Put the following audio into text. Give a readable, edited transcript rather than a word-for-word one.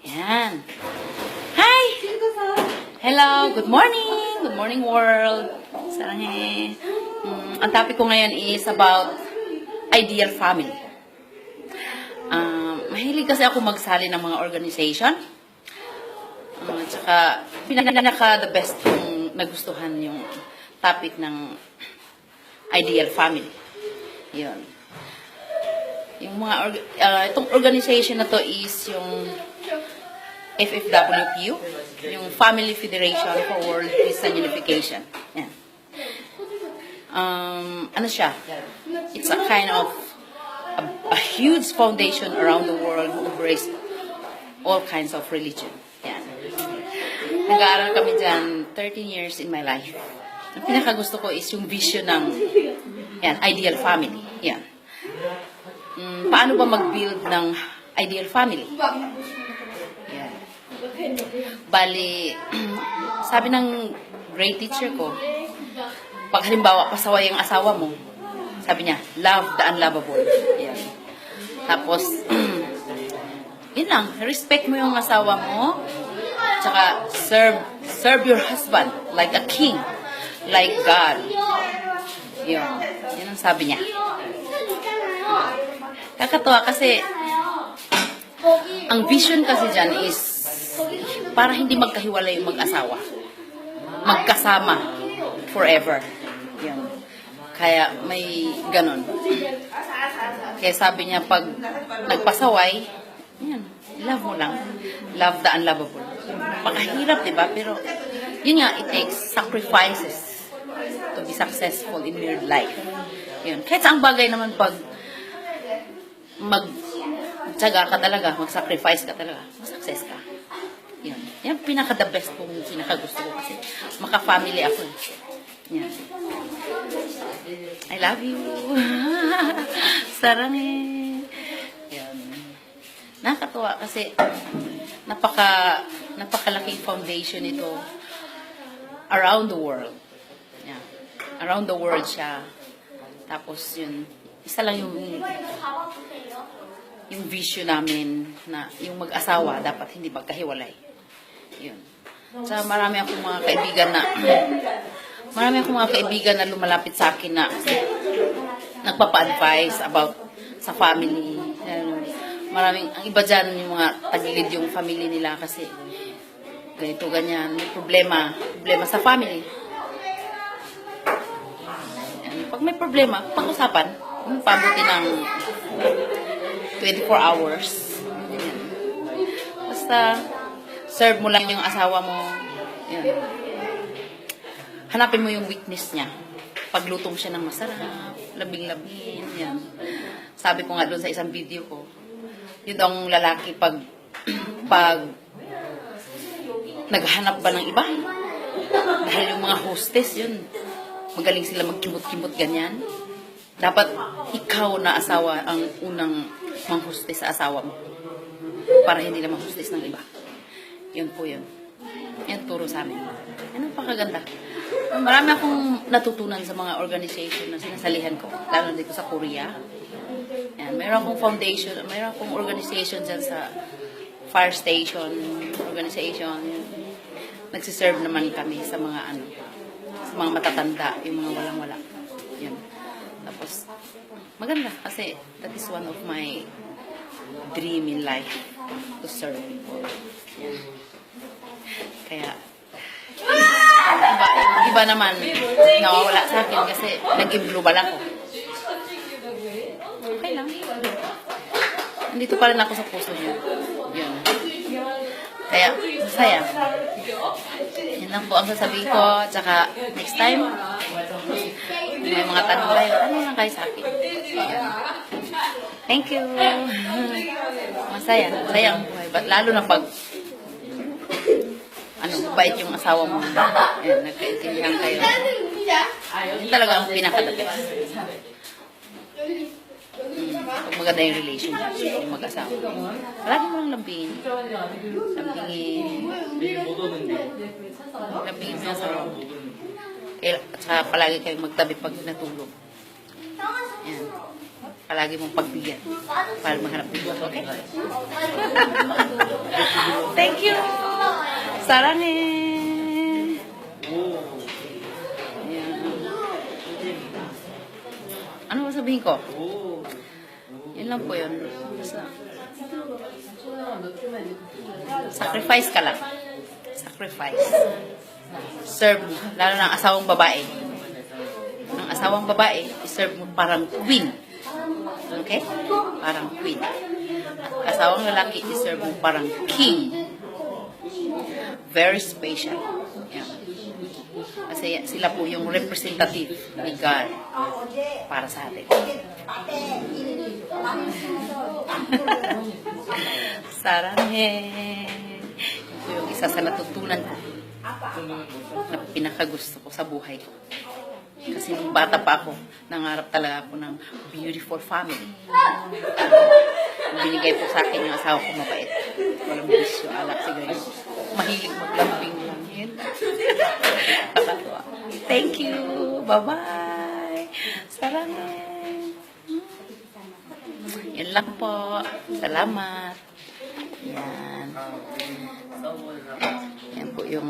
Yan. Hi! Hello! Good morning! Good morning, world! Saranghe. Ang topic ko ngayon is about ideal family. Mahilig kasi ako magsali ng mga organization. Tsaka, pinaka-the best kong nagustuhan yung topic ng ideal family. Yun. Yung mga, itong organization na to is yung FFWPU, yung Family Federation for World Peace and Unification. Yan. Ano siya? It's a kind of a huge foundation around the world who embrace all kinds of religion. Yan. Nag-aaral kami dyan 13 years in my life. Ang pinakagusto ko is yung vision ng yan, ideal family. Yan. Paano ba mag-build ng ideal family? Yan. Bali, sabi ng great teacher ko, pag halimbawa pasaway ang asawa mo, sabi niya, love the unlovable. Yan. Tapos, yun lang, respect mo yung asawa mo, tsaka serve your husband like a king, like God. Yun. Yun ang sabi niya. Kakatuwa kasi, ang vision kasi dyan is para hindi magkahiwalay yung mag-asawa. Magkasama forever. Yun. Kaya may ganon. Kaya sabi niya, pag nagpasaway, yan, love mo lang. Love the unlovable. Pakahirap, diba? Pero, yun nga, it takes sacrifices to be successful in married life. Yun. Kahit saang bagay naman pag magtsaga ka talaga, mag-sacrifice ka talaga, mag-success ka. Yun. Yan pinaka-the best kong pinaka-gusto ko kasi maka-family ako. Yan. I love you. Sarang eh. Yan. Nakakatuwa kasi napakalaking foundation ito around the world. Yan. Around the world siya. Tapos yun, isa lang yung vision namin na yung mag-asawa dapat hindi magkahiwalay. Yun. So, marami akong mga kaibigan na lumalapit sa akin na nagpapa-advise about sa family. Ang iba dyan yung mga tagilid yung family nila kasi ganito, ganyan. May problema sa family. Pag may problema, pag-usapan. Pabuti ng 24 hours. Basta, serve mo lang yung asawa mo. Yan. Hanapin mo yung weakness niya. Paglutong siya ng masarap, labing-labing, yan. Sabi ko nga doon sa isang video ko, yun ang lalaki pag naghanap ba ng iba? Dahil yung mga hostess, yun, magaling sila magkimot-kimot ganyan. Dapat ikaw na asawa ang unang mang-hostess sa asawa mo. Para hindi na mang-hostess ng iba. Yun po yun. Yan turo sa amin. Yan ang pakaganda. Marami akong natutunan sa mga organization na sinasalihan ko. Lalo dito sa Korea. Yan. Mayroon akong foundation, mayroon akong organization dyan sa fire station, organization. Yan. Nagsiserve naman kami sa mga sa mga matatanda, yung mga walang-wala. Yan. Tapos, maganda kasi that is one of my dream in life to serve people. Yan. Kaya, iba naman nawawala sa akin kasi nag-global ako. Okay lang. Nandito pa rin ako sa puso niyo. Yun. Kaya, masaya. Yan lang po ang sasabihin ko. Tsaka, next time, may mga tanong kayo, ano lang kayo sa akin. Thank you. Masaya. Masaya ang buhay. But lalo na pag bait yung asawa mo. Ayan, nagkaintindihan kayo. Yun talaga ang pinaka-the-best. Pag maganda yung relationship, yung mag-asawa. Palagi mo lang lambingin. Lambingin sa asawa mo. At saka palagi kayong magtabi pag natulog. Ayan. Palagi mong pagbigyan para maghanap ng buwan. Okay? Saranghe! Ayan. Ano ba sabihin ko? Yun lang po yun. Basta, sacrifice ka lang. Sacrifice. Serve mo. Lalo ng asawang babae. Ang asawang babae, serve mo parang queen. Okay? Parang queen. At asawang lalaki, serve mo parang king. Very special. Yeah. Kasi sila po yung representative ni God para sa atin. Saranghe! Ito yung isa sa natutunan ko na pinakagusto ko sa buhay ko. Kasi nung bata pa ako, nangarap talaga ako ng beautiful family. Binigay po sa akin yung asawa ko mabait. Walang bisyo, alak, sigarilyo. Mahilig maglambing lang yun. Nakakatuwa. Thank you. Bye-bye. Saranghe. Yan lang po. Salamat. Yan. Yan po yung